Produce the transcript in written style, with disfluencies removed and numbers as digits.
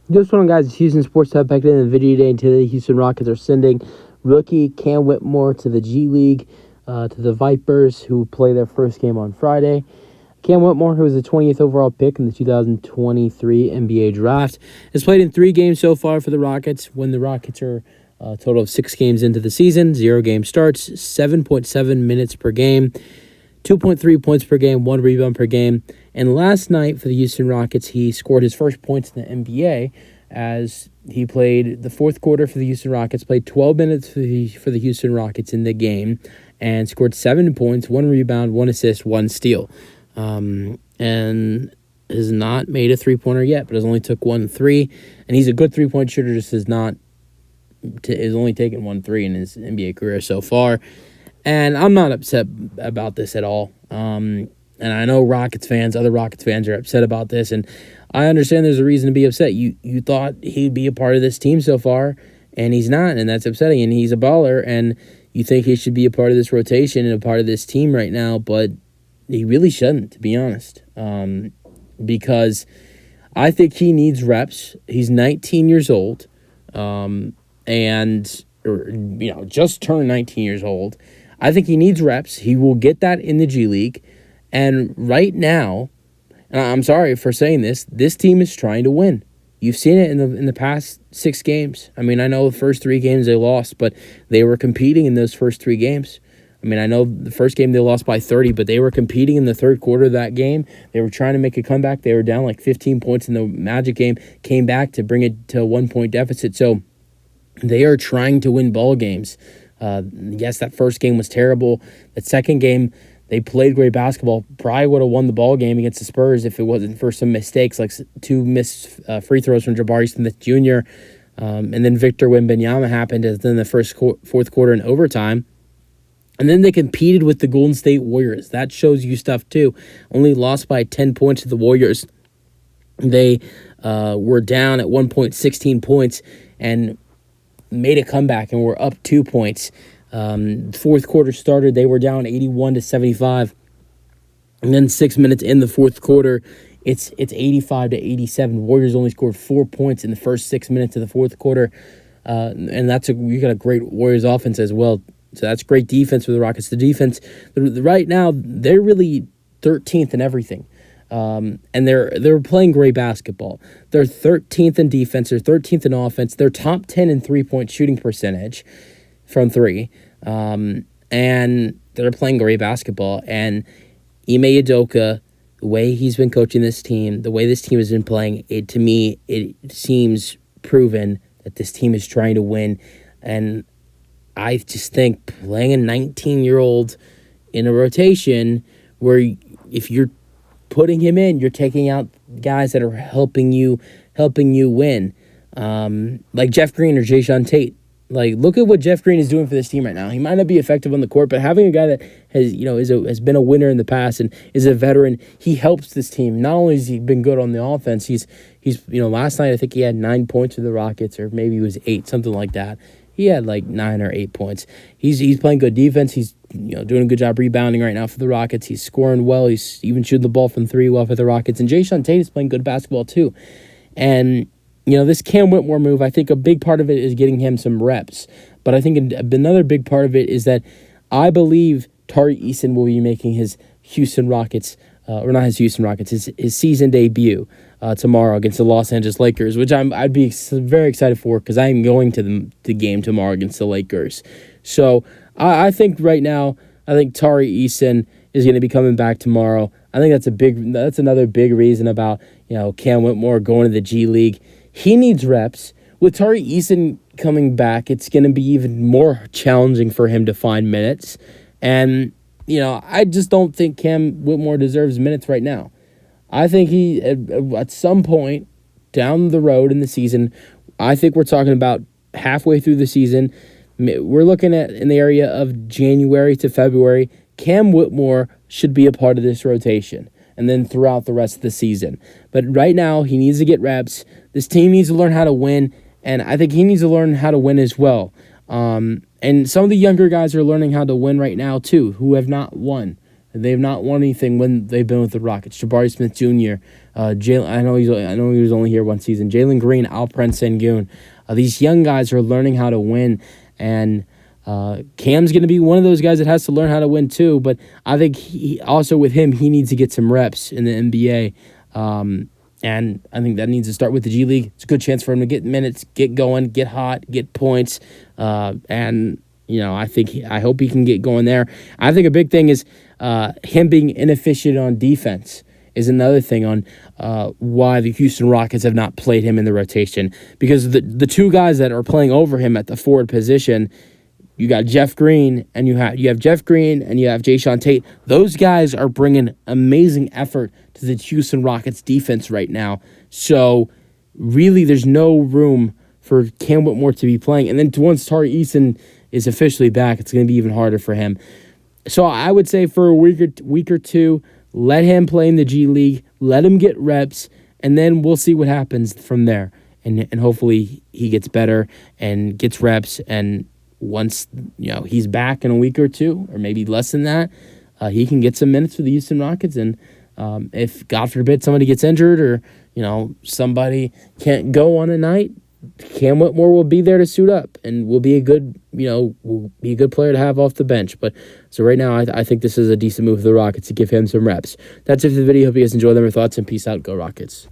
Just one, guys. It's Houston Sports Hub back in the video today. And today, the Houston Rockets are sending rookie Cam Whitmore to the G League, to the Vipers, who play their first game on Friday. Cam Whitmore, who was the 20th overall pick in the 2023 NBA draft, has played in 3 games so far for the Rockets. When the Rockets are a total of 6 games into the season, 0 game starts, 7.7 minutes per game, 2.3 points per game, 1 rebound per game. And last night for the Houston Rockets, he scored his first points in the NBA as he played the fourth quarter for the Houston Rockets, played 12 minutes for the Houston Rockets in the game, and scored 7 points, 1 rebound, 1 assist, 1 steal. And has not made a three-pointer yet, but has only took 1 3. And he's a good three-point shooter, just has only taken 1 3 in his NBA career so far. And I'm not upset about this at all. And I know other Rockets fans are upset about this, and I understand there's a reason to be upset. You thought he'd be a part of this team so far, and he's not, and that's upsetting. And he's a baller, and you think he should be a part of this rotation and a part of this team right now, but he really shouldn't, to be honest, because I think he needs reps. He's 19 years old, just turned 19 years old. I think he needs reps. He will get that in the G League. And right now, and I'm sorry for saying this team is trying to win. You've seen it in the past 6 games. I mean, I know the first 3 games they lost, but they were competing in those first 3 games. I mean, I know the first game they lost by 30, but they were competing in the third quarter of that game. They were trying to make a comeback. They were down like 15 points in the Magic game, came back to bring it to a 1-point deficit. So they are trying to win ball games. Yes, that first game was terrible. That second game, they played great basketball. Probably would have won the ball game against the Spurs if it wasn't for some mistakes, like 2 missed free throws from Jabari Smith Jr. And then Victor Wembanyama happened in the fourth quarter in overtime. And then they competed with the Golden State Warriors. That shows you stuff too. Only lost by 10 points to the Warriors. They were down at 1 point, 16 points, and made a comeback and were up 2 points. Fourth quarter started, they were down 81-75. And then 6 minutes in the fourth quarter, it's 85-87. Warriors only scored 4 points in the first 6 minutes of the fourth quarter. And you got a great Warriors offense as well. So that's great defense for the Rockets. The defense, right now, they're really 13th in everything. And they're playing great basketball. They're 13th in defense. They're 13th in offense. They're top 10 in three-point shooting percentage from 3. And they're playing great basketball. And Ime Udoka, the way he's been coaching this team, the way this team has been playing, to me, it seems proven that this team is trying to win. And I just think playing a 19-year-old in a rotation where if you're putting him in, you're taking out guys that are helping you win, like Jeff Green or Jayshawn Tate. Like, look at what Jeff Green is doing for this team right now. He might not be effective on the court, but having a guy that has been a winner in the past and is a veteran, he helps this team. Not only has he been good on the offense, he's last night I think he had 9 points for the Rockets, or maybe it was 8, something like that. He had like 9 or 8 points. He's playing good defense. He's doing a good job rebounding right now for the Rockets. He's scoring well. He's even shooting the ball from 3 well for the Rockets. And Jayshawn Tate is playing good basketball too. And this Cam Whitmore move, I think a big part of it is getting him some reps. But I think another big part of it is that I believe Tari Eason will be making his Houston Rockets, or not his Houston Rockets, his season debut tomorrow against the Los Angeles Lakers, which I'd be very excited for because I am going to the game tomorrow against the Lakers. So I think right now, Tari Eason is going to be coming back tomorrow. I think that's another big reason about Cam Whitmore going to the G League. He needs reps. With Tari Eason coming back, it's going to be even more challenging for him to find minutes. And I just don't think Cam Whitmore deserves minutes right now. I think he, at some point down the road in the season, I think we're talking about halfway through the season, we're looking at in the area of January to February, Cam Whitmore should be a part of this rotation, and then throughout the rest of the season. But right now, he needs to get reps. This team needs to learn how to win, and I think he needs to learn how to win as well. And some of the younger guys are learning how to win right now, too, who have not won. They've not won anything when they've been with the Rockets. Jabari Smith Jr., Jalen. I know he was only here one season. Jalen Green, Alperen Sengun. These young guys are learning how to win, and Cam's going to be one of those guys that has to learn how to win too. But I think also with him, he needs to get some reps in the NBA. And I think that needs to start with the G League. It's a good chance for him to get minutes, get going, get hot, get points. And, I hope he can get going there. I think a big thing is him being inefficient on defense is another thing on why the Houston Rockets have not played him in the rotation. Because the two guys that are playing over him at the forward position, you got Jeff Green, and you have Jeff Green, and you have Jayshawn Tate. Those guys are bringing amazing effort to the Houston Rockets defense right now. So really, there's no room for Cam Whitmore to be playing. And then once Tari Eason is officially back, it's going to be even harder for him. So I would say for a week or two, let him play in the G League, let him get reps, and then we'll see what happens from there. And hopefully he gets better and gets reps, and once he's back in a week or two, or maybe less than that, he can get some minutes for the Houston Rockets. And if, God forbid, somebody gets injured or somebody can't go on a night, Cam Whitmore will be there to suit up and will be a good player to have off the bench. But so right now, I think this is a decent move for the Rockets to give him some reps. That's it for the video. Hope you guys enjoy them. Your thoughts, and peace out. Go Rockets.